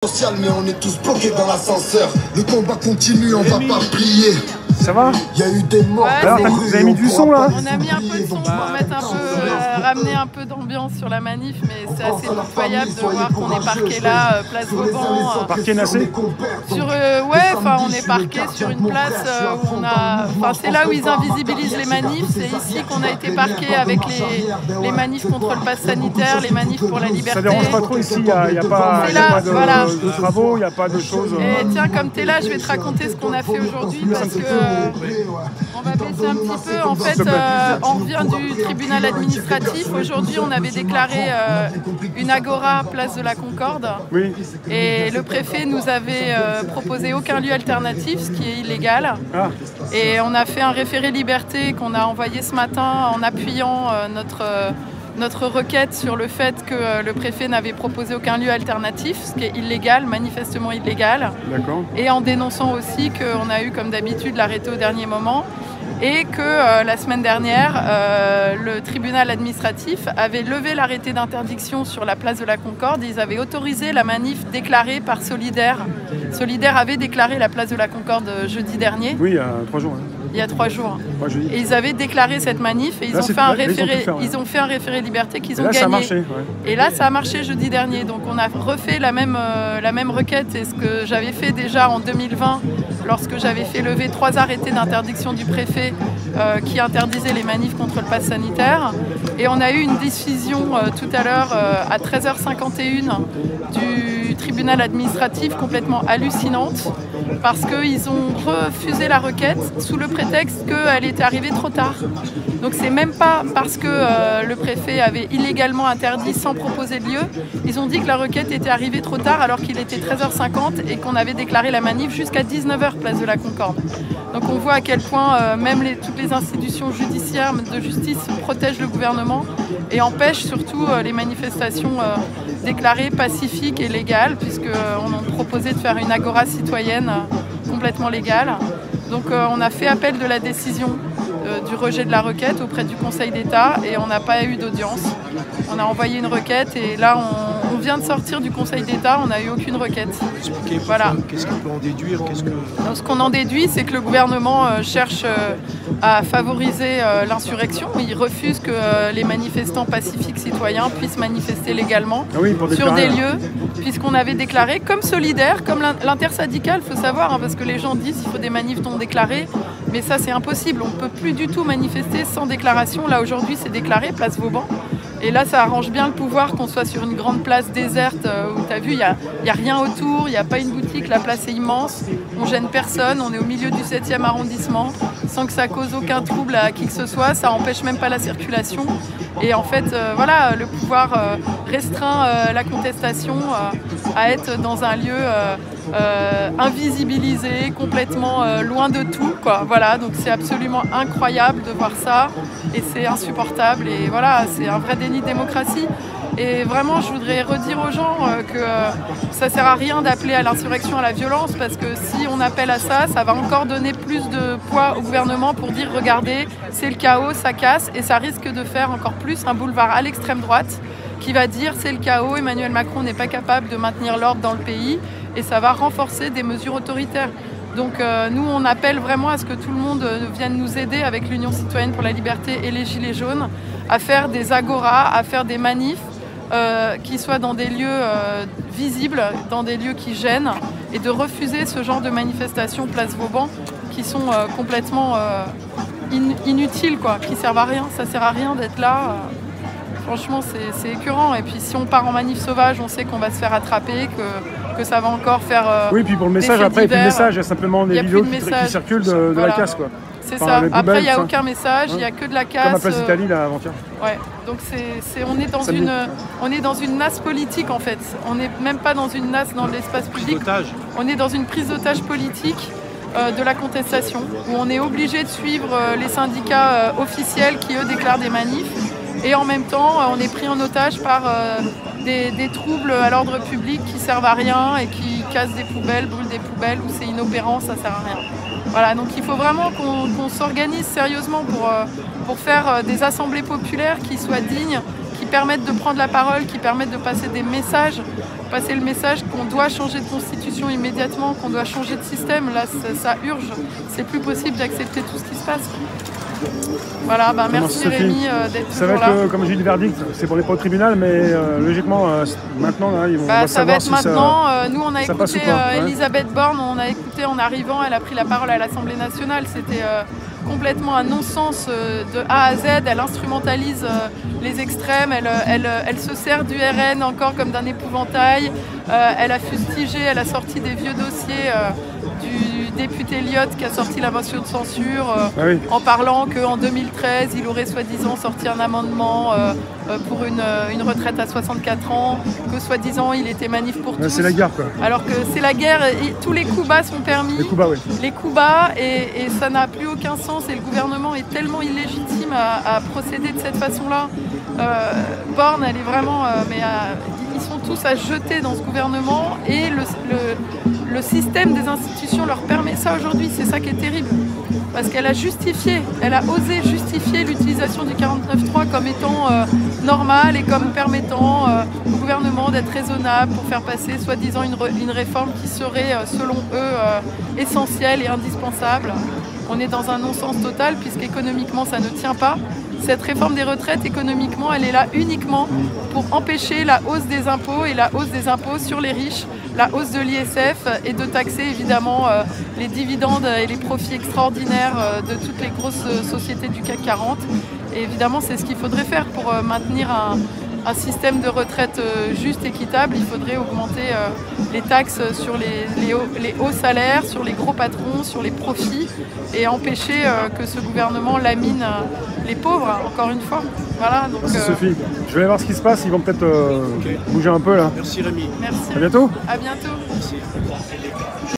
Social, mais on est tous bloqués dans l'ascenseur. Le combat continue, on va pas plier. Ça va? Il y a eu des morts. Ouais, alors, vous avez mis du son là? On a mis un peu de son pour mettre un peu, ramener un peu d'ambiance sur la manif, mais c'est assez incroyable de voir qu'on est parqué là, place Vauban. Parqué Nassé? Sur, on est parqué sur une place où on a, c'est là où ils invisibilisent les manifs. C'est ici qu'on a été parqué avec les manifs contre le pass sanitaire, les manifs pour la liberté. Ça dérange pas trop ici, il n'y a pas, de travaux, il n'y a pas de choses. Et tiens, comme tu es là, je vais te raconter ce qu'on a fait aujourd'hui parce que on va baisser un petit peu. En fait, on revient du tribunal administratif. Aujourd'hui, on avait déclaré une agora place de la Concorde. Oui. Et le préfet nous avait proposé aucun lieu alternatif, ce qui est illégal. Ah. Et on a fait un référé liberté qu'on a envoyé ce matin en appuyant notre requête sur le fait que le préfet n'avait proposé aucun lieu alternatif, ce qui est illégal, manifestement illégal. D'accord. Et en dénonçant aussi qu'on a eu, comme d'habitude, l'arrêté au dernier moment et que la semaine dernière, le tribunal administratif avait levé l'arrêté d'interdiction sur la place de la Concorde. Ils avaient autorisé la manif déclarée par Solidaire. Solidaire avait déclaré la place de la Concorde jeudi dernier. Oui, il y a 3 jours. Hein. Il y a 3 jours. Ouais, et ils avaient déclaré cette manif et ils ont fait un référé liberté qu'ils ont gagné. Ça a marché, ouais. Et là, ça a marché jeudi dernier. Donc on a refait la même requête et ce que j'avais fait déjà en 2020 lorsque j'avais fait lever 3 arrêtés d'interdiction du préfet qui interdisaient les manifs contre le pass sanitaire. Et on a eu une décision tout à l'heure à 13h51 du tribunal administratif complètement hallucinante parce qu'ils ont refusé la requête sous le prétexte qu'elle était arrivée trop tard. Donc c'est même pas parce que le préfet avait illégalement interdit sans proposer de lieu. Ils ont dit que la requête était arrivée trop tard alors qu'il était 13h50 et qu'on avait déclaré la manif jusqu'à 19h place de la Concorde. Donc on voit à quel point même toutes les institutions judiciaires de justice protègent le gouvernement et empêchent surtout les manifestations déclarées pacifiques et légales puisqu'on a proposé de faire une agora citoyenne complètement légale. Donc on a fait appel de la décision du rejet de la requête auprès du Conseil d'État et on n'a pas eu d'audience. On a envoyé une requête et là on vient de sortir du Conseil d'État, on n'a eu aucune requête. Expliquez, voilà. Qu'est-ce qu'on peut en déduire? Donc, ce qu'on en déduit, c'est que le gouvernement cherche à favoriser l'insurrection. Il refuse que les manifestants pacifiques citoyens puissent manifester légalement sur des lieux, puisqu'on avait déclaré comme Solidaire, comme l'intersyndicale, il faut savoir, hein, parce que les gens disent qu'il faut des manifs non déclarés, mais ça c'est impossible, on ne peut plus du tout manifester sans déclaration. Là aujourd'hui c'est déclaré, place Vauban. Et là, ça arrange bien le pouvoir qu'on soit sur une grande place déserte où tu as vu, il n'y a rien autour, il n'y a pas une boutique, la place est immense, on gêne personne, on est au milieu du 7e arrondissement, sans que ça cause aucun trouble à qui que ce soit, ça empêche même pas la circulation. Et en fait, voilà, le pouvoir restreint la contestation à être dans un lieu invisibilisé, complètement loin de tout, quoi. Voilà, donc c'est absolument incroyable de voir ça et c'est insupportable et voilà, c'est un vrai déni de démocratie. Et vraiment, je voudrais redire aux gens que ça ne sert à rien d'appeler à l'insurrection, à la violence, parce que si on appelle à ça, ça va encore donner plus de poids au gouvernement pour dire regardez, c'est le chaos, ça casse, et ça risque de faire encore plus un boulevard à l'extrême droite qui va dire c'est le chaos, Emmanuel Macron n'est pas capable de maintenir l'ordre dans le pays, et ça va renforcer des mesures autoritaires. Donc nous, on appelle vraiment à ce que tout le monde vienne nous aider avec l'Union citoyenne pour la liberté et les Gilets jaunes à faire des agoras, à faire des manifs qui soient dans des lieux visibles, dans des lieux qui gênent, et de refuser ce genre de manifestations place Vauban qui sont complètement inutiles, quoi, qui servent à rien. Ça sert à rien d'être là. Franchement, c'est écœurant. Et puis si on part en manif sauvage, on sait qu'on va se faire attraper, que ça va encore faire oui, puis pour le message, après, il n'y a plus de message, il y a simplement des vidéos qui circulent de la casse, quoi. C'est ça. Après, il n'y a aucun message, il n'y a que de la casse. Comme à Place d'Italie, là, avant-hier. Ouais. Donc on est dans une nasse politique, en fait. On n'est même pas dans une nasse dans l'espace public. On est dans une prise d'otage politique de la contestation, où on est obligé de suivre les syndicats officiels qui, eux, déclarent des manifs. Et en même temps, on est pris en otage par des troubles à l'ordre public qui servent à rien et qui cassent des poubelles, brûlent des poubelles, où c'est inopérant, ça sert à rien. Voilà, donc il faut vraiment qu'on s'organise sérieusement pour faire des assemblées populaires qui soient dignes, qui permettent de prendre la parole, qui permettent de passer des messages passer le message qu'on doit changer de constitution immédiatement, qu'on doit changer de système. Là, ça urge. C'est plus possible d'accepter tout ce qui se passe. Voilà, merci Rémi d'être toujours là. Ça va être, comme j'ai dit, le verdict, c'est pour les pas au tribunal, mais logiquement, maintenant, là, ils vont ça va être si maintenant. Nous, on a écouté Elisabeth Borne, on a écouté en arrivant, elle a pris la parole à l'Assemblée nationale. C'était complètement un non-sens de A à Z. Elle instrumentalise les extrêmes, elle se sert du RN encore comme d'un épouvantail. Elle a fustigé, elle a sorti des vieux dossiers du député Lyotte qui a sorti la motion de censure en parlant qu'en 2013 il aurait soi-disant sorti un amendement pour une retraite à 64 ans, que soi-disant il était manif pour tous. C'est la guerre quoi. Alors que c'est la guerre, et tous les coups bas sont permis. Les coups bas, oui. Les coups bas et ça n'a plus aucun sens et le gouvernement est tellement illégitime à procéder de cette façon-là. Borne, elle est vraiment... ils sont tous à jeter dans ce gouvernement et le système des institutions leur permet ça aujourd'hui, c'est ça qui est terrible. Parce qu'elle a justifié, elle a osé justifier l'utilisation du 49.3 comme étant normal et comme permettant au gouvernement d'être raisonnable pour faire passer soi-disant une réforme qui serait selon eux essentielle et indispensable. On est dans un non-sens total puisqu'économiquement ça ne tient pas. Cette réforme des retraites, économiquement, elle est là uniquement pour empêcher la hausse des impôts et la hausse des impôts sur les riches, la hausse de l'ISF et de taxer évidemment les dividendes et les profits extraordinaires de toutes les grosses sociétés du CAC 40. Et évidemment, c'est ce qu'il faudrait faire pour maintenir un système de retraite juste, équitable. Il faudrait augmenter les taxes sur les hauts salaires, sur les gros patrons, sur les profits et empêcher que ce gouvernement lamine les pauvres, encore une fois. Voilà, donc, merci Sophie. Je vais aller voir ce qui se passe, ils vont peut-être bouger un peu là. Merci Rémi. Merci. À bientôt. À bientôt. Merci.